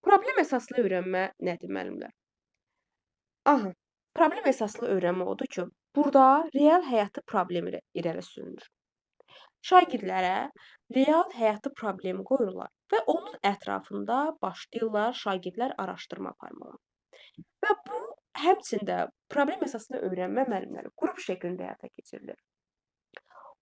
Problem əsaslı öyrənmə nədir müəllimlər? Aha, problem əsaslı öyrənmə odur ki, burada real həyatı problemi irəli sürülür. Şagirdlərə real həyatı problemi qoyurlar və onun ətrafında başlayırlar şagirdlər araşdırma aparmağa. Və bu həmçində problem əsaslı öyrənmə müəllimləri qrup şəklində həyata keçirilir.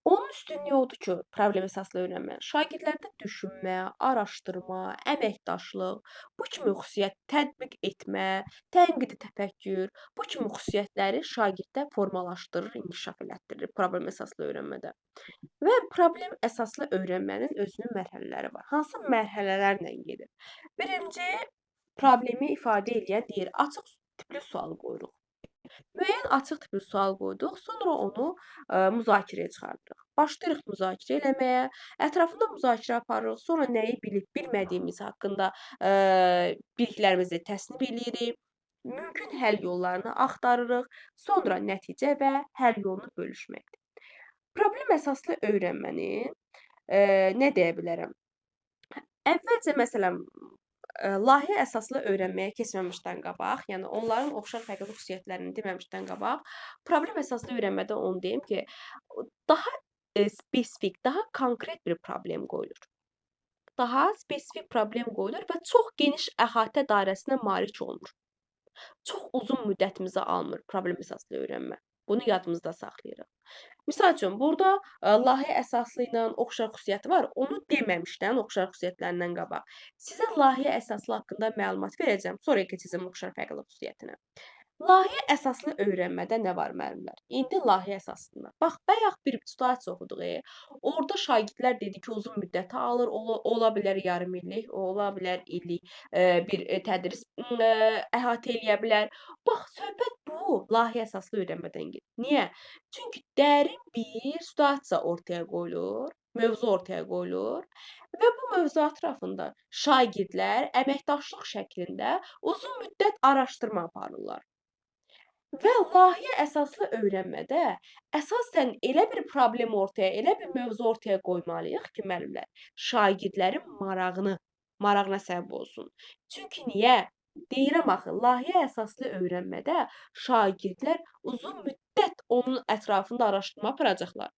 Onun üstünlüyü odur ki, problem əsaslı öyrənmə, şagirdlərdə düşünmə, araşdırma, əməkdaşlıq, bu kimi xüsusiyyət tətbiq etmə, tənqidi təfəkkür, bu kimi xüsusiyyətləri şagirddə formalaşdırır, inkişaf elətdirir problem əsaslı öyrənmədə. Və problem əsaslı öyrənmənin özünün mərhələləri var. Hansı mərhələlərlə gedir? Birinci, problemi ifadə edən deyir, açıq tipli sual qoyuruq. Müəyyən açıq tipli sual qoyduq, sonra onu müzakirəyə çıxardırıq. Başlayırıq müzakirə eləməyə, ətrafında müzakirə aparırıq, sonra nəyi bilib bilmədiyimiz haqqında biliklərimizi təsnif eləyirik, mümkün həll yollarını axtarırıq, sonra nəticə və həll yolunu bölüşməkdir. Problem əsaslı öyrənməni nə deyə bilərəm? Əvvəlcə məsələn layihə əsaslı öyrənməyə keçməmişdən qabaq, yəni onların oxşar fərqli xüsusiyyətlərini deməmişdən qabaq, problem əsaslı öyrənmədə onu deyim ki, daha spesifik, daha konkret bir problem qoyulur. Daha spesifik problem qoyulur və çox geniş əhatə dairəsinə malik olunur. Çox uzun müddətimizi almır problem əsaslı öyrənmə. Bunu yadımızda saxlayırıq. Misal üçün, burada layihə əsaslı ilə oxşar xüsusiyyəti var. Onu deməmişdən oxşar xüsusiyyətlərindən qabaq. Sizə layihə əsaslı haqqında məlumat verəcəm, sonra keçəcəm oxşar fərqli xüsusiyyətinə. Layihə əsaslı öyrənmədə nə var müəllimlər? İndi layihə əsasında. Bax, bayaq bir situasiya oxuduq. Orada şagirdlər dedi ki, uzun müddəti alır, ola bilər yarım illik, ola bilər illik bir tədris əhatə eləyə bilər. Bax, söhbət bu layihə əsaslı öyrənmədən gedir. Niyə? Çünki dərin bir situasiya ortaya qoyulur, mövzu ortaya qoyulur və bu mövzu ətrafında şagirdlər əməkdaşlıq şəklində uzun müddət araşdırma aparırlar. Və layihə əsaslı öyrənmədə əsasən elə bir problem ortaya, elə bir mövzu ortaya qoymalıyıq ki, müəllimlər, şagirdlərin marağına səbəb olsun. Çünki niyə? Deyirəm axı, layihə əsaslı öyrənmədə şagirdlər uzun müddət onun ətrafında araşdırma aparacaqlar.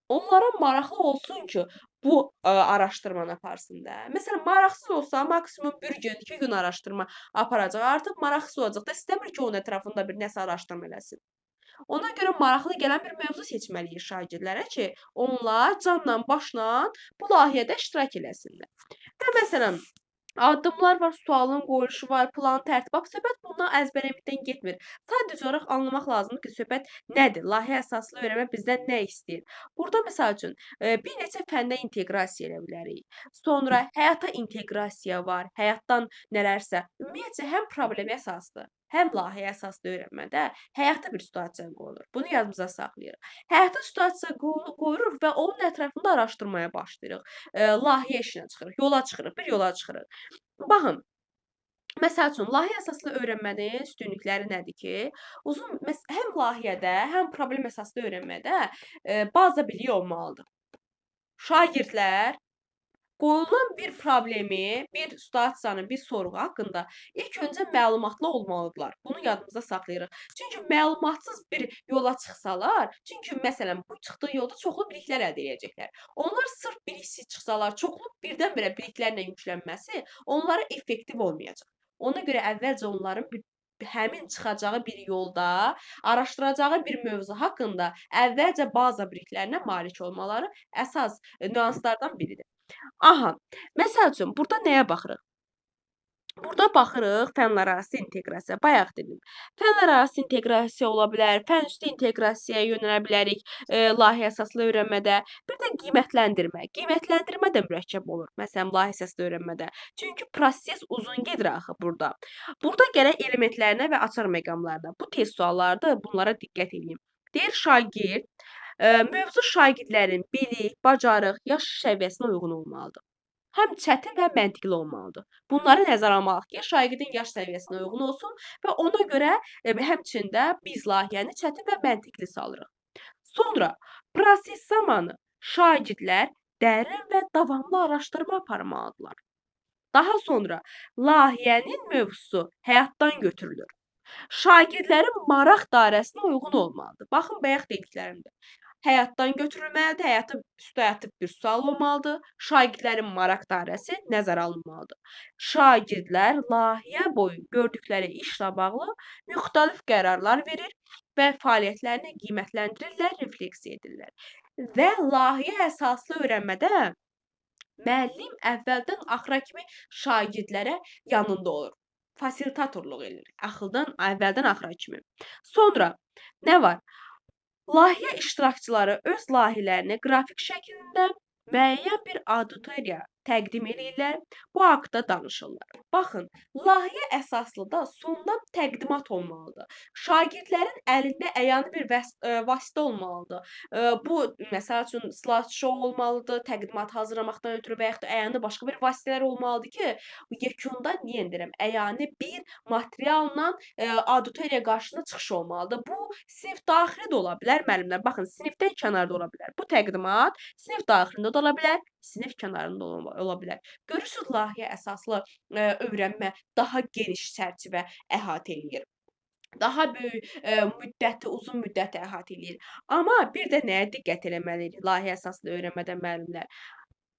Onlara maraqlı olsun ki, bu araşdırmanı aparsın da. Məsələn, maraqsız olsa maksimum 1 gün, 2 gün araşdırma aparacaq. Artıq maraqsız olacaq da istəmir ki, onun ətrafında bir nəsə araşdırma eləsin. Ona görə maraqlı gələn bir mövzu seçməliyik şagirdlərə ki, onlar canla başla bu layihədə iştirak eləsinlər. Və məsələn, addımlar var, sualın qoyuluşu var, plan, tərtib. Bax, söhbət bundan əzbərləməkdən getmir. Sadəcə olaraq anlamaq lazımdır ki, söhbət nədir? Layihə əsaslı öyrənmə bizdən nə istəyir? Burada məsəl üçün bir neçə fəndə inteqrasiya edə bilərik. Sonra həyata inteqrasiya var, həyatdan nələrsə. Ümumiyyətcə həm problem əsaslı, həm layihə əsaslı öyrənmədə həyata bir situasiya qoyulur. Bunu yadımıza saxlayırıq. Həyata situasiya qoyuruq və onun ətrafında araşdırmaya başlayırıq. Layihə işinə çıxırıq, yola çıxırıq, bir yola çıxırıq. Baxın, məsəl üçün, layihə əsaslı öyrənmənin üstünlükləri nədir ki, həm layihədə, həm problem əsaslı öyrənmədə baza biliyi olmalıdır. Şagirdlər qoyulan bir problemi, bir situasiyanı, bir sorğu haqqında ilk öncə məlumatlı olmalıdırlar. Bunu yadımızda saxlayırıq. Çünki məlumatsız bir yola çıxsalar, çünki məsələn, bu çıxdığı yolda çoxlu biliklər əldə edəcəklər. Onlar sırf biliksiz çıxsalar, çoxlu birdən-birə biliklərlə yüklənməsi onlara effektiv olmayacaq. Ona görə əvvəlcə onların həmin çıxacağı bir yolda, araşdıracağı bir mövzu haqqında əvvəlcə baza biliklərinə malik olmaları əsas nüanslardan biridir. Aha, məsəl üçün, burada nəyə baxırıq? Burada baxırıq fənlərarası inteqrasiya. Bayaq dedim. Fənlərarası inteqrasiya ola bilər, fənüstü inteqrasiyaya yönələ bilərik layihə əsaslı öyrənmədə. Bir də qiymətləndirmə. Qiymətləndirmə də mürəkkəb olur, məsələn, layihə əsaslı öyrənmədə. Çünki proses uzun gedir axı burada. Burada gərək elementlərinə və açar məqamlarına. Bu test suallardır, bunlara diqqət edin. Deyir şagird, mövzu şagirdlərin bilik, bacarıq, yaş səviyyəsinə uyğun olmalıdır. Həm çətin və məntiqli olmalıdır. Bunları nəzərə almalıyıq ki, şagirdin yaş səviyyəsinə uyğun olsun və ona görə həmçində biz layihəni çətin və məntiqli salırıq. Sonra proses zamanı şagirdlər dərin və davamlı araşdırma aparmalıdırlar. Daha sonra layihənin mövzusu həyatdan götürülür. Şagirdlərin maraq dairəsinə uyğun olmalıdır. Baxın, bayaq dediklərimdə. Həyatdan götürülməlidir, həyatı üstə yatıb bir sual olmalıdır. Şagirdlərin maraq dairəsi nəzərə alınmalıdır. Şagirdlər layihə boyu gördükləri işlə bağlı müxtəlif qərarlar verir və fəaliyyətlərini qiymətləndirirlər, refleksiya edirlər. Və layihə əsaslı öyrənmədə müəllim əvvəldən axıra kimi şagirdlərə yanında olur. Fasilitatorluq edir. Əvvəldən axıra kimi. Sonra nə var? Layihə iştirakçıları öz layihələrini qrafik şəklində müəyyən bir auditoriya təqdim edirlər, bu haqda danışırlar. Baxın, layihə əsaslı da sondan təqdimat olmalıdır. Şagirdlərin əlində əyani bir vasitə olmalıdır. Bu, məsəl üçün, slide show olmalıdır, təqdimat hazırlamaqdan ötürü və yaxud da əyani başqa bir vasitələr olmalıdır ki, yekunda niyə deyirəm, əyani bir materialla auditoriya qarşısına çıxış olmalıdır. Bu, sinif daxili də ola bilər, müəllimlər. Baxın, sinifdən kənarda ola bilər. Bu təqdimat sinif daxilində də ola bilər, sinif kənarında ola bilər. Görürsüz, layihə əsaslı öyrənmə daha geniş çərçivə əhatə eləyir. Daha böyük müddəti, uzun müddəti əhatə eləyir. Amma bir də nəyə diqqət eləməliyik layihə əsaslı öyrənmədə müəllimlər?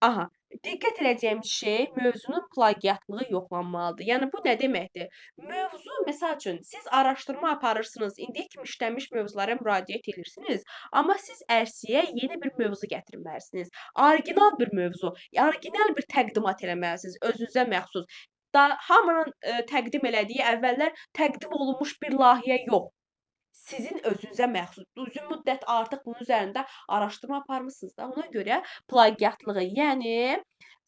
Aha, diqqət edəcəyimiz şey mövzunun plagiatlığı yoxlanmalıdır. Yəni bu nə deməkdir? Mövzu, məsəl üçün, siz araşdırma aparırsınız, indiyə kimi işlənmiş mövzulara müraciət edirsiniz, amma siz ərsiyə yeni bir mövzu gətirməlisiniz. Orijinal bir mövzu, orijinal bir təqdimat eləməlisiniz, özünüzə məxsus. Hamının təqdim elədiyi əvvəllər təqdim olunmuş bir layihə yox. Sizin özünüzə məxsus. Uzun müddət artıq bunun üzərində araşdırma aparmısınız da. Ona görə plagiatlığı, yəni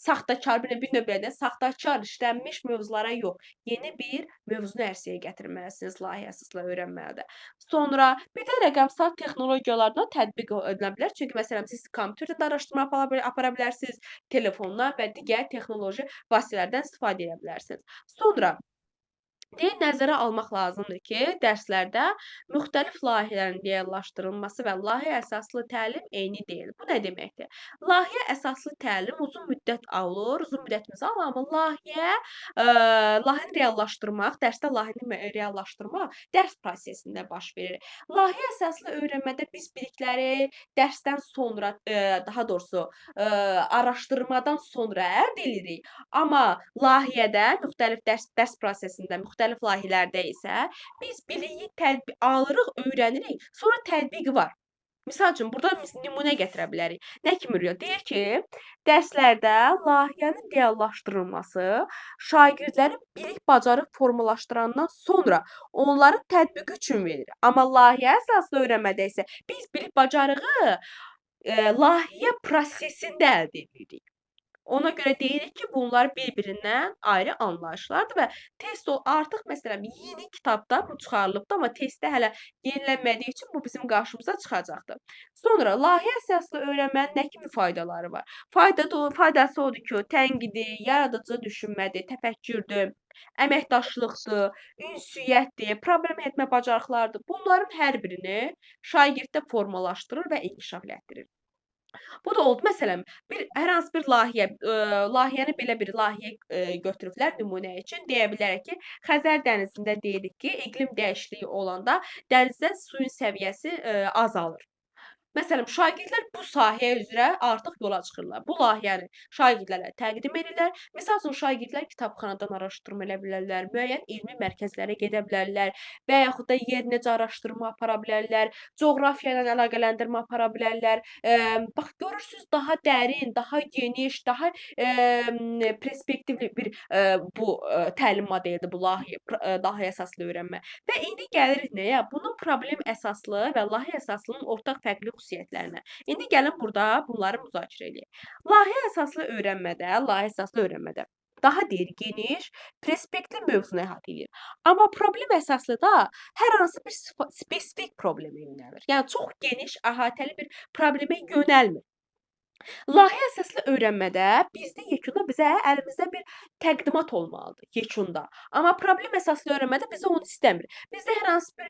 saxtakar, bir növbədə saxtakar işlənmiş mövzulara yox, yeni bir mövzunu ərsəyə gətirməlisiniz layihə əsaslı öyrənmədə. Sonra bir də rəqəmsal texnologiyalardan tətbiq edilə bilər. Çünki məsələn siz kompüterdə araşdırma apara bilərsiniz, telefondan və digər texnoloji vasitələrdən istifadə edə bilərsiniz. Sonra nəzərə almaq lazımdır ki, dərslərdə müxtəlif layihələrin reallaşdırılması və layihə əsaslı təlim eyni deyil. Bu nə deməkdir? Layihə əsaslı təlim uzun müddət alır, uzun müddətimizi alır, amma layihəni reallaşdırmaq, dərsdə layihəni reallaşdırmaq dərs prosesində baş verir. Layihə əsaslı öyrənmədə biz bilikləri dərsdən sonra, daha doğrusu araşdırmadan sonra əldə edirik. Amma layihədə müxtəlif dərs prosesində, müxtəlif layihələrdə isə biz biliyi alırıq, öyrənirik, sonra tətbiqi var. Misal üçün, burada biz nümunə gətirə bilərik. Nə kimi deyir ki, dərslərdə layihənin reallaşdırılması şagirdlərin bilik bacarıq formalaşdırandan sonra onların tətbiqi üçün verilir. Amma layihə əsaslı öyrənmədə isə biz bilik bacarığı layihə prosesində əldə edirik. Ona görə deyirik ki, bunlar bir-birindən ayrı anlayışlardır və test artıq məsələn yeni kitabda bu çıxarılıbdır, amma testdə hələ yenilənmədiyi üçün bu bizim qarşımıza çıxacaqdır. Sonra layihə əsaslı öyrənmənin nə kimi faydaları var? Faydası odur ki, tənqidi, yaradıcı düşünmədir, təfəkkürdür, əməkdaşlıqdır, ünsiyyətdir, problem etmə bacarıqlarıdır. Bunların hər birini şagirddə formalaşdırır və inkişaf elətdirir. Bu da oldu. Məsələn, hər hansı bir layihəni belə bir layihə götürüblər nümunə üçün. Deyə bilərək ki, Xəzər dənizində deyirik ki, iqlim dəyişikliyi olanda dənizdə suyun səviyyəsi azalır. Məsələn, şagirdlər bu sahəyə üzrə artıq yola çıxırlar. Bu layihəni şagirdlərə təqdim edirlər. Məsəl üçün, şagirdlər kitabxanadan araşdırma elə bilərlər, müəyyən elmi mərkəzlərə gedə bilərlər və yaxud da yer necə araşdırma apara bilərlər, coğrafiya ilə əlaqələndirmə apara bilərlər. Bax, görürsüz, daha dərin, daha geniş, daha perspektivli bir bu təlim modelidir, bu layihə əsaslı öyrənmə. Və indi gəlirik nəyə? Bunun problem əsaslı və layihə əsaslının ortaq fərqli xüsusiyyətlərinə. İndi gəlin burada bunları müzakirə edək. Layihə əsaslı öyrənmədə daha geniş, perspektiv mövzunu əhatə edir. Amma problem əsaslı da hər hansı bir spesifik problemə yönəlir. Yəni çox geniş, əhatəli bir problemə yönəlmir. Layihə əsaslı öyrənmədə bizdə yekunda əlimizdə bir təqdimat olmalıdır yekunda. Amma problem əsaslı öyrənmədə bizə onu istəmir. Bizdə hər hansı bir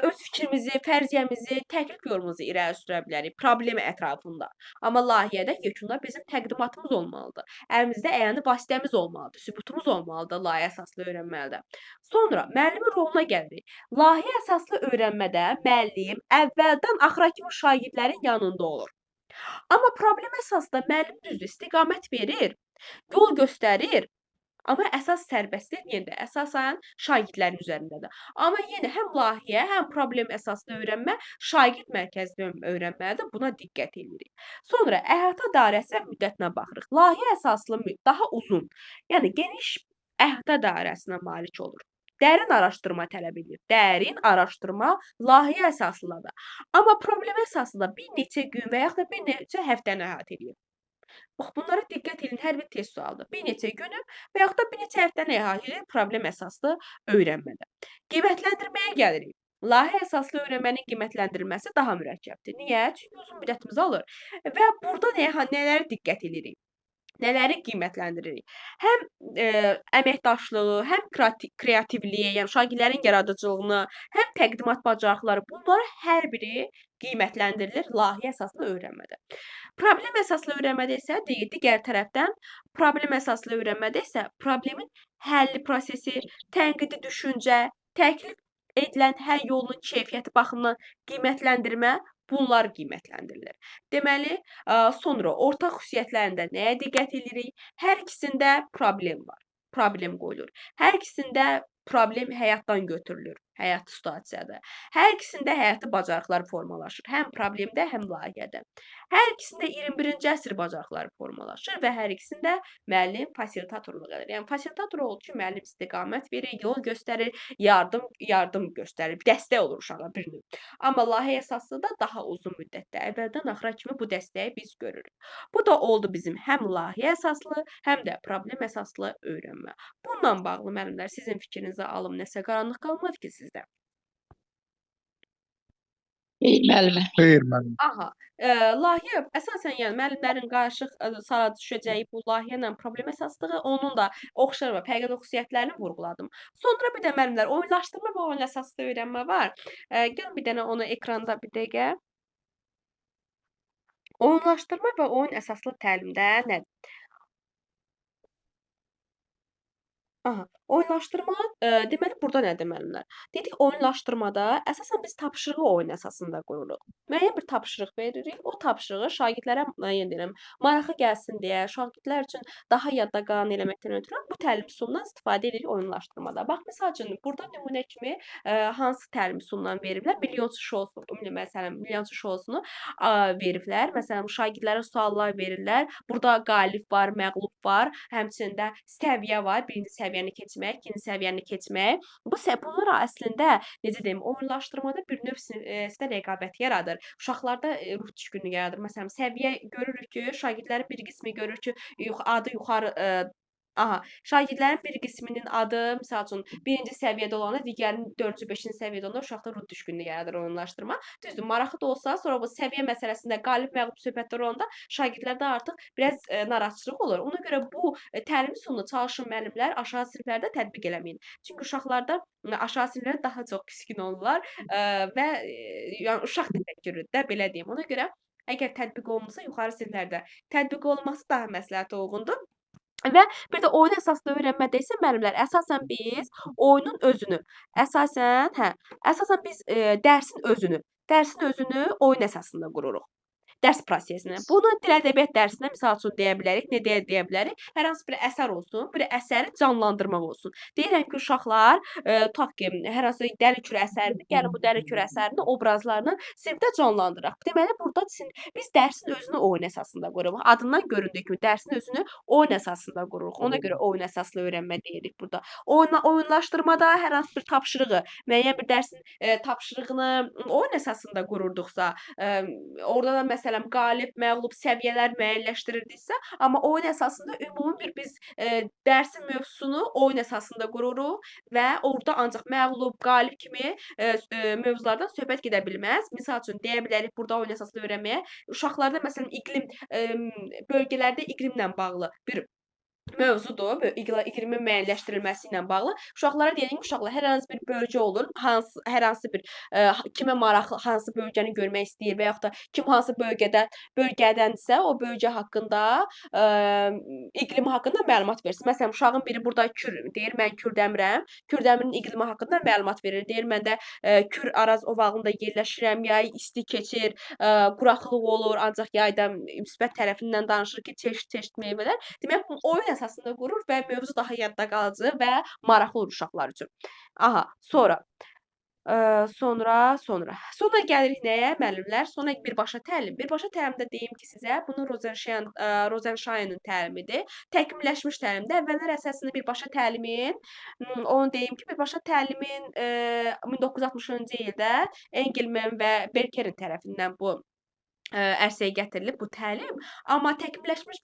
öz fikrimizi, fərziyyəmizi, təklif yolumuzu irəli sürə bilərik problem ətrafında. Amma layihədə yekunda bizim təqdimatımız olmalıdır. Əlimizdə əyani vasitəmiz olmalıdır, sübutumuz olmalıdır layihə əsaslı öyrənmədə. Sonra müəllimin roluna gəlirik. Layihə əsaslı öyrənmədə müəllim əvvəldən axıra kimi şagirdlərin yanında olur. Amma problem əsasında müəllim düzdür, istiqamət verir, yol göstərir, amma əsas sərbəstlik yenə də əsasən şagirdlərin üzərindədir. Amma yenə həm layihə, həm problem əsaslı öyrənmə şagird mərkəzli öyrənməlidir. Buna diqqət edirik. Sonra əhatə dairəsi və müddətinə baxırıq. Layihə əsaslı daha uzun, yəni geniş əhatə dairəsinə malik olur. Dərin araşdırma tələb edir. Dərin araşdırma layihə əsaslıdır. Amma problem əsasında bir neçə gün və yaxud da bir neçə həftəni əhatə edir. Bax, bunlara diqqət edin, hər bir test sualıdır. Bir neçə günü və yaxud da bir neçə həftəni əhatə edir problem əsaslı öyrənmədə. Qiymətləndirməyə gəlirik. Layihə əsaslı öyrənmənin qiymətləndirilməsi daha mürəkkəbdir. Niyə? Çünki uzun müddətimizi alır və burada nələrə diqqət edirik? Nələri qiymətləndiririk? Həm əməkdaşlığı, həm kreativliyi, yəni şagirdlərin yaradıcılığını, həm təqdimat bacarıqları, bunlar hər biri qiymətləndirilir layihə əsaslı öyrənmədə. Problem əsaslı öyrənmədə isə digər tərəfdən problem əsaslı öyrənmədə isə problemin həlli prosesi, tənqidi düşüncə, təklif edilən həll yolunun keyfiyyəti baxımından qiymətləndirmə bunlar qiymətləndirilir. Deməli, sonra ortaq xüsusiyyətlərində nəyə diqqət edirik? Hər ikisində problem var. Problem qoyulur. Hər ikisində problem həyatdan götürülür. Həyat situasiyadır. Hər ikisində həyati bacarıqlar formalaşır. Həm problemdə, həm layihədə. Hər ikisində 21-ci əsr bacarıqları formalaşır və hər ikisində müəllim fasilitatorluq edir. Yəni fasilitator olur ki, müəllim istiqamət verir, yol göstərir, yardım göstərir, dəstək olur uşağa bir növ. Amma layihə əsaslı da daha uzun müddətdə, əvvəldən axıra kimi bu dəstəyi biz görürük. Bu da oldu bizim həm layihə əsaslı, həm də problem əsaslı öyrənmə. Bununla bağlı müəllimlər, sizin fikrinizi alım, nəsə qaranlıq qalmadı ki sizdə? Müəllimə. Xeyr, müəllim. Aha, layihə əsasən yəni müəllimlərin qarışıq sala düşəcəyi bu layihə ilə problem əsaslığı, onun da oxşar və fərqli xüsusiyyətlərini vurğuladım. Sonra bir də müəllimlər oyunlaşdırma və oyun əsaslı öyrənmə var. Gəlin bir dənə onu ekranda bir dəqiqə. Oyunlaşdırma və oyun əsaslı təlimdə nədir? Aha, oyunlaşdırma, deməli burada nədir müəllimlər? Dedik oyunlaşdırmada əsasən biz tapşırığı oyun əsasında qururuq. Müəyyən bir tapşırıq veririk. O tapşırığı şagirdlərə, yenə deyirəm, maraqlı gəlsin deyə, şagirdlər üçün daha yadda qalan eləməkdən ötrü bu təlim üsulundan istifadə edirik oyunlaşdırmada. Bax, məsəl üçün, burada nümunə kimi hansı təlim üsulundan veriblər? Milyonçu şousu, məsələn, milyonçu şousunu veriblər. Məsələn, şagirdlərə suallar verirlər. Burada qalib var, məğlub var, həmçində səviyyə var. Birinci səviyyəni keçmək, ikinci səviyyəni keçmək. Bunlar əslində, necə deyim, oyunlaşdırmada bir növ sinifdə rəqabət yaradır. Uşaqlarda ruh düşkünlüyü yaradır. Məsələn, səviyyə görürük ki, şagirdlərin bir qismi görür ki, adı yuxarı şagirdlərin bir qisminin adı, misal üçün, birinci səviyyədə olanda, digərinin 4-cü, 5-ci səviyyədə olanda uşaqda ruh düşkünlüyü yaradır oyunlaşdırma. Düzdür, maraqlı da olsa, sonra bu səviyyə məsələsində qalib-məğlub söhbətlər olanda şagirdlərdə artıq biraz narahatçılıq olur. Ona görə bu təlim üsulunu çalışın müəllimlər aşağı siniflərdə tətbiq eləməyin. Çünki uşaqlarda aşağı siniflərdə daha çox küskün olurlar və yəni uşaq təfəkkürüdür də, belə deyim. Ona görə əgər tətbiq olunsa, yuxarı siniflərdə tətbiq olunması daha məsləhətə uyğundur. Və bir də oyun əsaslı öyrənmədə isə müəllimlər, əsasən biz oyunun özünü, əsasən biz dərsin özünü oyun əsasında qururuq. Dərs prosesini. Bunu dil ədəbiyyat dərsində misal üçün deyə bilərik. Nə deyə bilərik? Hər hansı bir əsər olsun, bir əsəri canlandırmaq olsun. Deyirəm ki, uşaqlar, tutaq ki, hər hansı Dəli Kürə əsəridir. Gəlin bu Dəli Kürə əsərinin obrazlarını sinifdə canlandıraq. Deməli, burada biz dərsin özünü oyun əsasında qururuq. Adından göründüyü kimi dərsin özünü oyun əsasında qururuq. Ona görə oyun əsaslı öyrənmə deyirik burada. Oyunlaşdırmada hər hansı bir tapşırığı, müəyyən bir dərsin tapşırığını oyun əsasında qururduqsa, orada da məsələn məsələn, qalib, məğlub səviyyələr müəyyənləşdirirdiksə, amma oyun əsasında ümumi bir biz dərsin mövzusunu oyun əsasında qururuq və orada ancaq məğlub, qalib kimi mövzulardan söhbət gedə bilməz. Misal üçün, deyə bilərik burada oyun əsaslı öyrənməyə uşaqlarda məsələn iqlim, bölgələrdə iqlimlə bağlı bir mövzudur. İqlimin müəyyənləşdirilməsi ilə bağlı. Uşaqlara deyərik ki, uşaqlar hər hansı bir bölgə olur, hər hansı bir kimə maraqlı hansı bölgəni görmək istəyir və yaxud da kim hansı bölgədəndirsə, o bölgə haqqında, iqlimi haqqında məlumat versin. Məsələn, uşağın biri burada Kür deyir, mən Kürdəmirəm. Kürdəmirin iqlimi haqqında məlumat verir. Deyir, mən də Kür Araz ovalığında yerləşirəm, yay isti keçir, quraqlıq olur, ancaq yayda müsbət tərəfindən danışır ki, çeşid-çeşid meyvələr. Demək, bu oyun əsasında qurur və mövzu daha yadda qalıcı və maraqlı olur uşaqlar üçün. Aha, sonra gəlirik nəyə, müəllimlər? Sonra birbaşa təlim. Birbaşa təlimdə deyim ki, sizə bunu Rozenşaynın təlimidir. Təkmilləşmiş təlimdə əvvəllər əsasında birbaşa təlimin, onu deyim ki, birbaşa təlimin 1960-cı ildə Engelman və Berkerin tərəfindən bu ərsəyə gətirilib bu təlim, amma təkmilləşmiş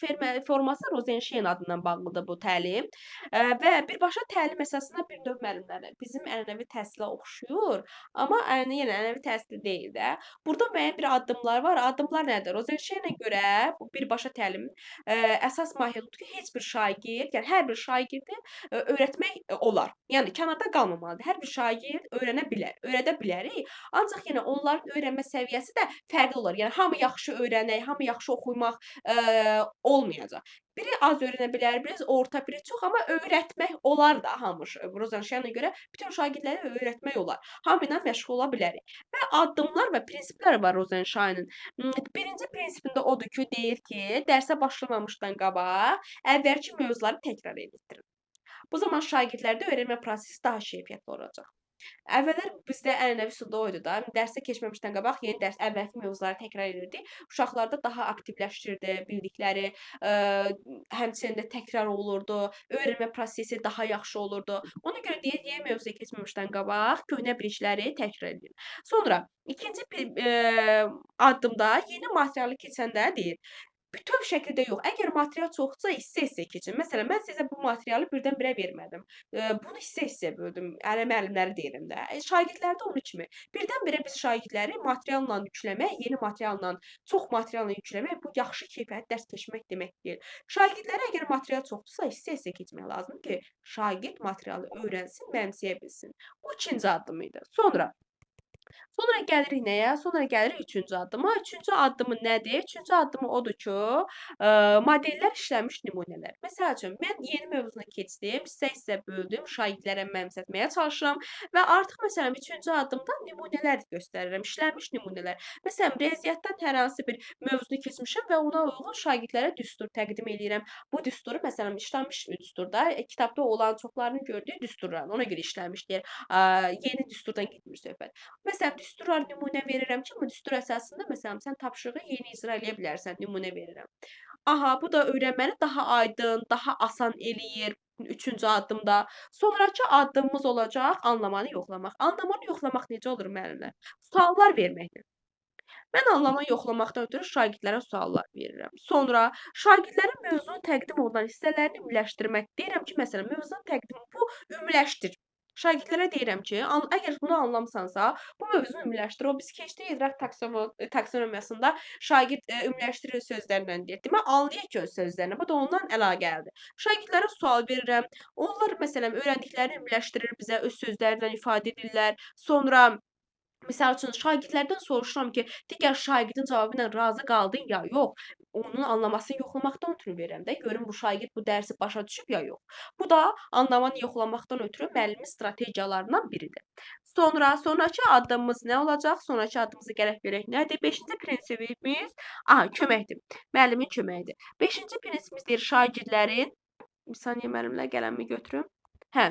forması Rozenşeyn adından bağlıdır bu təlim və birbaşa təlim əsasında bir növ müəllimlər bizim ənənəvi təhsilə oxşuyur, amma yenə ənənəvi təhsil deyil də. Burada müəyyən bir addımlar var. Addımlar nədir? Rozenşeynə görə bu birbaşa təlimin əsas mahiyyətidir ki, heç bir şagird, yəni hər bir şagirdi öyrətmək olar. Yəni kənarda qalmamalıdır. Hər bir şagird öyrənə bilər, öyrədə bilərik. Ancaq yenə onların öyrənmə səviyyəsi də fərqli olar. Yəni hamı yaxşı öyrənək, hamı yaxşı oxumaq olmayacaq. Biri az öyrənə bilər, biri orta, biri çox, amma öyrətmək olar da hamı. Rozenşayna görə bütün şagirdləri öyrətmək olar. Hamı ilə məşğul ola bilərik. Və addımlar və prinsiplər var Rozenşaynın. Birinci prinsipində odur ki, deyir ki, dərsə başlamamışdan qabaq əvvəlki mövzuları təkrar etdirin. Bu zaman şagirdlərdə öyrənmə prosesi daha keyfiyyətli olacaq. Əvvəllər bizdə ənənəvi üsulda oydu da. Dərsə keçməmişdən qabaq yeni dərs əvvəlki mövzuları təkrar edirdik. Uşaqlarda daha aktivləşdirdi bildikləri, həmçinin də təkrar olurdu, öyrənmə prosesi daha yaxşı olurdu. Ona görə deyir, yeni mövzuya keçməmişdən qabaq köhnə bilikləri təkrar edin. Sonra ikinci addımda yeni materialı keçəndə deyir, bütöv şəkildə yox. Əgər material çoxdursa, hissə-hissə keçin. Məsələn, mən sizə bu materialı birdən-birə vermədim. Bunu hissə-hissə böldüm. Ələ müəllimləri deyirəm də. Şagirdlərdə onun kimi. Birdən-birə biz şagirdləri materialla yükləmək, yeni materialla, çox materialla yükləmək bu yaxşı keyfiyyətli dərs keçmək demək deyil. Şagirdlərə əgər material çoxdursa, hissə-hissə keçmək lazımdır ki, şagird materialı öyrənsin, mənimsəyə bilsin. Bu ikinci addım idi. Sonra gəlirik nəyə? Sonra gəlirik üçüncü addıma. Üçüncü addımı nədir? Üçüncü addımı odur ki, modellər işlənmiş nümunələr. Məsəl üçün, mən yeni mövzuna keçdim, hissə-hissə böldüm, şagirdlərə mənimsətməyə çalışıram və artıq məsələn, üçüncü addımda nümunələr göstərirəm, işlənmiş nümunələr. Məsələn, riyaziyyatdan hər hansı bir mövzunu keçmişəm və ona uyğun şagirdlərə düstur təqdim edirəm. Bu düsturu, məsələn, işlənmiş düsturda, kitabda olan çoxlarının gördüyü düsturlar, ona görə işlənmişdir. Yeni düsturdan getmir söhbət. Məsələn, düsturlar nümunə verirəm ki, bu düstur əsasında məsələn sən tapşırığı yeni icra eləyə bilərsən, nümunə verirəm. Aha, bu da öyrənməni daha aydın, daha asan eləyir. Üçüncü addımda. Sonrakı addımımız olacaq anlamanı yoxlamaq. Anlamanı yoxlamaq necə olur müəllimlər? Suallar verməkdir. Mən anlama yoxlamaqdan ötürü şagirdlərə suallar verirəm. Sonra şagirdlərin mövzunu təqdim olunan hissələrini ümumiləşdirmək. Deyirəm ki, məsələn, mövzunun təqdimi bu, ümumiləşdir. Şagirdlərə deyirəm ki, əgər bunu anlamısansa, bu mövzunu ümumiləşdir. O biz keçdik idrak taksonomiyasında şagird ümumiləşdirir sözlərlə deyir. Demək, anlayır ki, öz sözlərini. Bu da ondan əlaqəlidir. Şagirdlərə sual verirəm. Onlar, məsələn, öyrəndiklərini ümumiləşdirir bizə, öz sözlərindən ifadə edirlər. Sonra misal üçün, şagirdlərdən soruşuram ki, digər şagirdin cavabı ilə razı qaldın ya yox. Onun anlamasını yoxlamaqdan ötürü verirəm də. Görüm bu şagird bu dərsi başa düşüb ya yox. Bu da anlamanı yoxlamaqdan ötürü müəllimin strategiyalarından biridir. Sonrakı addımımız nə olacaq? Sonrakı addımımızı gərək görək nədir? Beşinci prinsipimiz, köməkdir. Müəllimin köməyidir. Beşinci prinsipimiz deyir, şagirdlərin, bir saniyə müəllimlər qələmimi götürüm. Hə,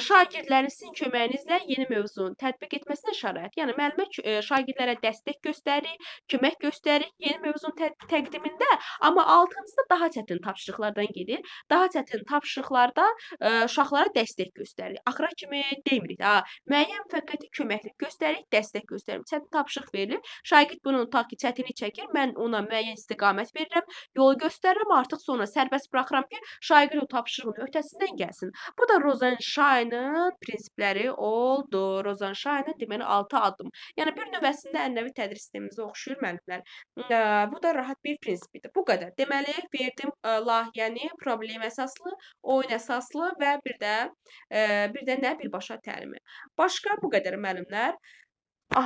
şagirdlərin sizin köməyinizlə yeni mövzunun tətbiq etməsinə şərait. Yəni müəllimə şagirdlərə dəstək göstərir, kömək göstərir yeni mövzunun təqdimində, amma altıncıda daha çətin tapşırıqlardan gedir. Daha çətin tapşırıqlarda uşaqlara dəstək göstərir. Axıra kimi demirik də, müəyyən fəqət köməklik göstəririk, dəstək göstəririk. Çətin tapşırıq verilir. Şagird bunu tutaq ki, çətinlik çəkir, mən ona müəyyən istiqamət verirəm, yol göstərirəm, artıq sonra sərbəst buraxıram ki, şagird o tapşırığın öhdəsindən gəlsin. Bu da Rozenşaynın prinsipləri oldu. Rozenşaynın deməli 6 addım. Yəni bir növ əslində ənənəvi tədris sistemimizə oxşuyur müəllimlər. Bu da rahat bir prinsipidir. Bu qədər. Deməli verdim layihəni problem əsaslı, oyun əsaslı və bir də nə birbaşa təlimi. Başqa bu qədər müəllimlər.